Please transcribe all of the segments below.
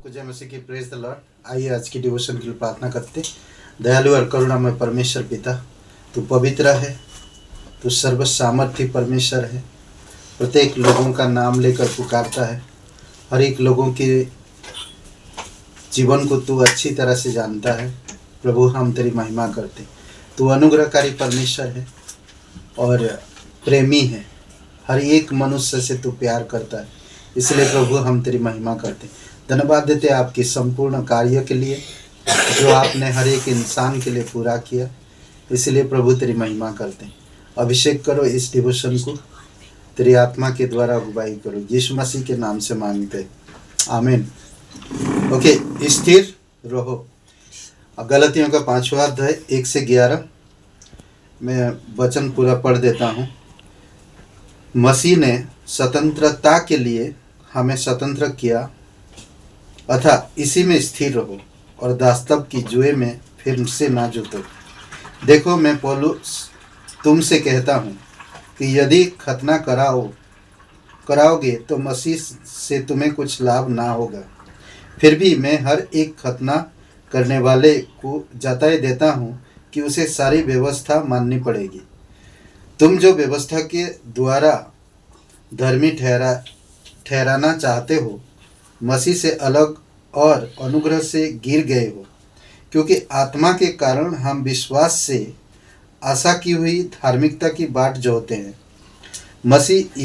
जय मसीह की praise the Lord. आइए आज की डिवोशन के लिए प्रार्थना करते। दयालु और करुणामय परमेश्वर पिता, तू पवित्र है, तू सर्व सामर्थ्य परमेश्वर है। प्रत्येक लोगों का नाम लेकर पुकारता है। हर एक लोगों के जीवन को तू अच्छी तरह से जानता है। प्रभु, हम तेरी महिमा करते। तू अनुग्रहकारी परमेश्वर है और प्रेमी है। हर एक मनुष्य से तू प्यार करता है, इसलिए प्रभु हम तेरी महिमा करते। धन्यवाद देते आपके संपूर्ण कार्य के लिए जो आपने हर एक इंसान के लिए पूरा किया, इसलिए प्रभु तेरी महिमा करते। अभिषेक करो इस डिवोशन को, तेरी आत्मा के द्वारा अगुवाई करो। यीशु मसीह के नाम से मांगते, आमीन। ओके, स्थिर रहो। गलतियों का 5वां अध्याय 1 से 11 मैं वचन पूरा पढ़ देता हूँ। मसीह ने स्वतंत्रता के लिए हमें स्वतंत्र किया, अतः इसी में स्थिर रहो और दास्तव की जुए में फिर से ना जुटो। देखो, मैं पौलुस तुमसे कहता हूँ कि यदि खतना कराओगे तो मसीह से तुम्हें कुछ लाभ ना होगा। फिर भी मैं हर एक खतना करने वाले को जताए देता हूँ कि उसे सारी व्यवस्था माननी पड़ेगी। तुम जो व्यवस्था के द्वारा धर्मी ठहराना चाहते हो, मसीह से अलग और अनुग्रह से गिर गए हो, क्योंकि आत्मा के कारण हम विश्वास से आशा की हुई धार्मिकता की बाट जोहते हैं। मसीह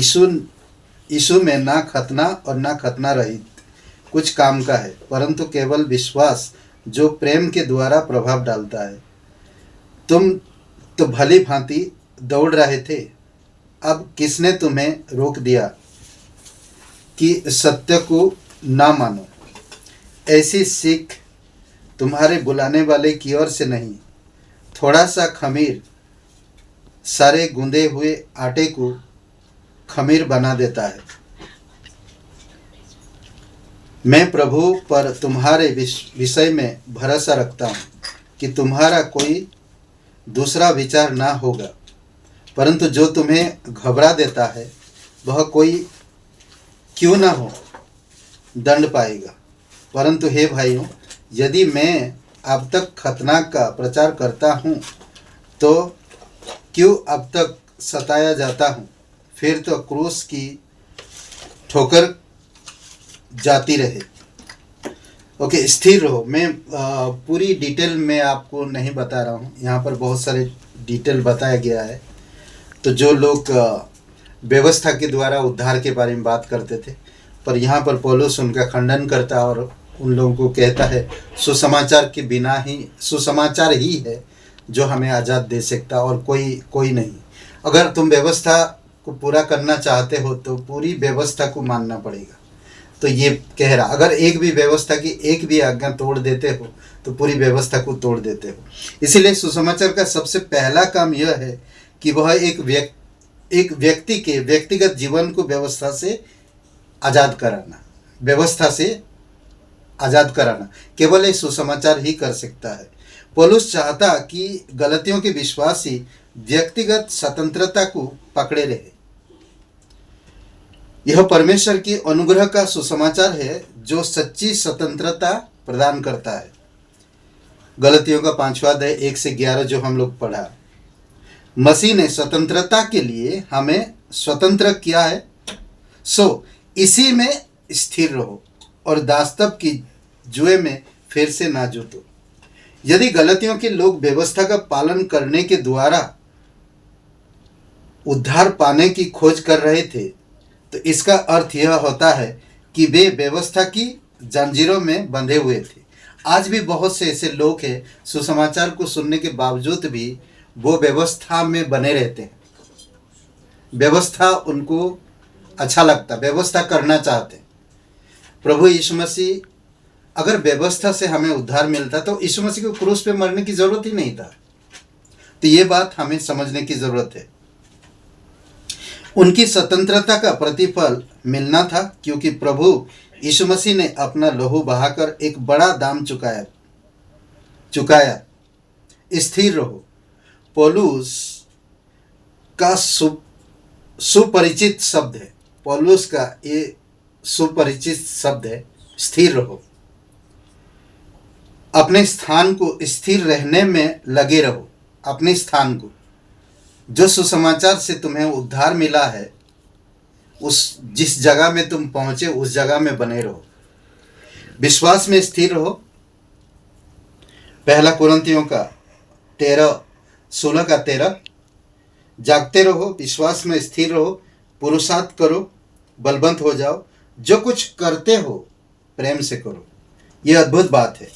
यीशु में ना खतना और ना खतना रहित कुछ काम का है, परंतु केवल विश्वास जो प्रेम के द्वारा प्रभाव डालता है। तुम तो भली भांति दौड़ रहे थे, अब किसने तुम्हें रोक दिया कि सत्य को ना मानो? ऐसी सीख तुम्हारे बुलाने वाले की ओर से नहीं। थोड़ा सा खमीर सारे गूंदे हुए आटे को खमीर बना देता है। मैं प्रभु पर तुम्हारे विषय में भरोसा रखता हूँ कि तुम्हारा कोई दूसरा विचार ना होगा, परंतु जो तुम्हें घबरा देता है वह कोई क्यों ना हो दंड पाएगा। परंतु हे भाइयों, यदि मैं अब तक खतना का प्रचार करता हूँ तो क्यों अब तक सताया जाता हूँ? फिर तो क्रूस की ठोकर जाती रहे। ओके, स्थिर रहो। मैं पूरी डिटेल में आपको नहीं बता रहा हूँ, यहाँ पर बहुत सारे डिटेल बताया गया है। तो जो लोग व्यवस्था के द्वारा उद्धार के बारे में बात करते थे, पर यहाँ पर पौलुस उनका खंडन करता और उन लोगों को कहता है सुसमाचार के बिना ही, सुसमाचार ही है जो हमें आज़ाद दे सकता और कोई नहीं। अगर तुम व्यवस्था को पूरा करना चाहते हो तो पूरी व्यवस्था को मानना पड़ेगा। तो ये कह रहा, अगर एक भी व्यवस्था की एक भी आज्ञा तोड़ देते हो तो पूरी व्यवस्था को तोड़ देते हो। इसीलिए सुसमाचार का सबसे पहला काम यह है कि वह एक व्यक्ति के व्यक्तिगत जीवन को व्यवस्था से आज़ाद कराना। व्यवस्था से आज़ाद कराना केवल एक सुसमाचार ही कर सकता है। पौलुस चाहता कि गलतियों के विश्वासी व्यक्तिगत स्वतंत्रता को पकड़े रहे। यह परमेश्वर की अनुग्रह का सुसमाचार है जो सच्ची स्वतंत्रता प्रदान करता है। गलतियों का 5वां अध्याय 1 से 11 जो हम लोग पढ़ा, मसीह ने स्वतंत्रता के लिए हमें स्वतंत्र किया है, सो इसी में स्थिर रहो और दास्तव की जुए में फिर से ना जुटो। यदि गलतियों के लोग व्यवस्था का पालन करने के द्वारा उद्धार पाने की खोज कर रहे थे, तो इसका अर्थ यह होता है कि वे व्यवस्था की जंजीरों में बंधे हुए थे। आज भी बहुत से ऐसे लोग हैं, सुसमाचार को सुनने के बावजूद भी वो व्यवस्था में बने रहते हैं। व्यवस्था उनको अच्छा लगता, व्यवस्था करना चाहते हैं। प्रभु यीशु मसीह, अगर व्यवस्था से हमें उद्धार मिलता तो यीशु मसीह को क्रूस पे मरने की जरूरत ही नहीं था। तो ये बात हमें समझने की जरूरत है। उनकी स्वतंत्रता का प्रतिफल मिलना था, क्योंकि प्रभु यीशु मसीह ने अपना लहू बहाकर एक बड़ा दाम चुकाया। स्थिर रहो पौलुस का सुपरिचित शब्द है। पौलुस का ये सुपरिचित शब्द है, स्थिर रहो। अपने स्थान को स्थिर रहने में लगे रहो। अपने स्थान को, जो सुसमाचार से तुम्हें उद्धार मिला है, उस जिस जगह में तुम पहुंचे उस जगह में बने रहो। विश्वास में स्थिर रहो। पहला कुरिन्थियों का 16:13। जागते रहो, विश्वास में स्थिर रहो, पुरुषार्थ करो, बलवंत हो जाओ, जो कुछ करते हो प्रेम से करो। यह अद्भुत बात है।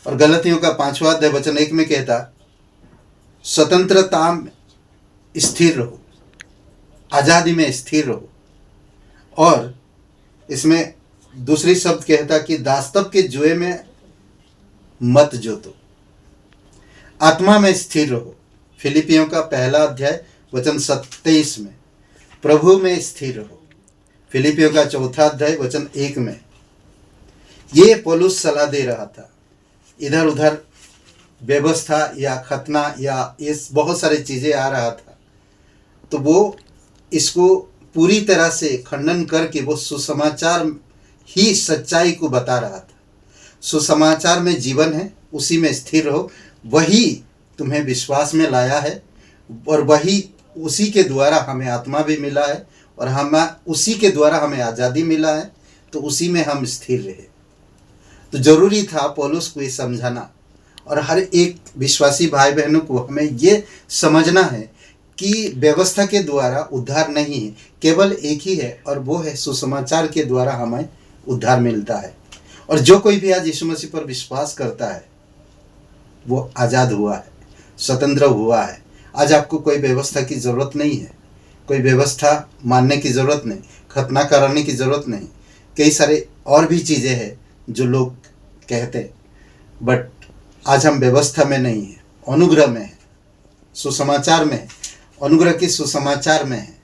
और गलतियों का 5:1 में कहता, स्वतंत्रता में स्थिर रहो, आज़ादी में स्थिर रहो। और इसमें दूसरी शब्द कहता कि दासत्व के जुए में मत जोतो, आत्मा में स्थिर रहो। फिलिपियों का 1:27 में प्रभु में स्थिर रहो। फिलिपियों का 4:1 में ये पौलुस सलाह दे रहा था। इधर उधर व्यवस्था या खतना या इस बहुत सारी चीज़ें आ रहा था, तो वो इसको पूरी तरह से खंडन करके वो सुसमाचार ही सच्चाई को बता रहा था। सुसमाचार में जीवन है, उसी में स्थिर रहो। वही तुम्हें विश्वास में लाया है और वही उसी के द्वारा हमें आत्मा भी मिला है और हम उसी के द्वारा हमें आज़ादी मिला है, तो उसी में हम स्थिर रहे। तो जरूरी था पौलुस को ये समझाना और हर एक विश्वासी भाई बहनों को हमें ये समझना है कि व्यवस्था के द्वारा उद्धार नहीं है, केवल एक ही है और वो है सुसमाचार के द्वारा हमें उद्धार मिलता है। और जो कोई भी आज यीशु मसीह पर विश्वास करता है वो आज़ाद हुआ है, स्वतंत्र हुआ है। आज आपको कोई व्यवस्था की ज़रूरत नहीं है, कोई व्यवस्था मानने की ज़रूरत नहीं, खतना कराने की ज़रूरत नहीं। कई सारे और भी चीज़ें हैं जो लोग कहते हैं, बट आज हम व्यवस्था में नहीं है, अनुग्रह में है, सुसमाचार में है, अनुग्रह के सुसमाचार में है।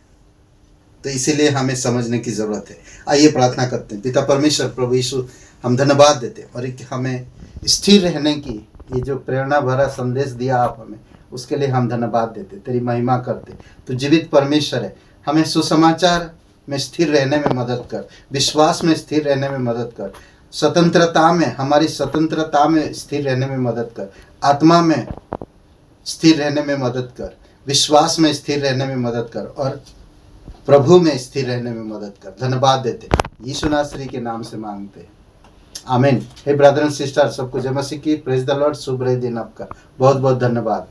तो इसीलिए हमें समझने की ज़रूरत है। आइए प्रार्थना करते हैं। पिता परमेश्वर, प्रभु यीशु, हम धन्यवाद देते और एक हमें स्थिर रहने की ये जो प्रेरणा भरा संदेश दिया आप हमें, उसके लिए हम धन्यवाद देते, तेरी महिमा करते। तो जीवित परमेश्वर है, हमें सुसमाचार में स्थिर रहने में मदद कर, विश्वास में स्थिर रहने में मदद कर, स्वतंत्रता में, हमारी स्वतंत्रता में स्थिर रहने में मदद कर, आत्मा में स्थिर रहने में मदद कर, विश्वास में स्थिर रहने में मदद कर और प्रभु में स्थिर रहने में मदद कर। धन्यवाद देते यीशु नासरी के नाम से मांगते हैं, आमीन। हे ब्रदर एंड सिस्टर, सबको जय मसीह की। Praise the Lord. शुभ रहे दिन आपका। बहुत बहुत धन्यवाद।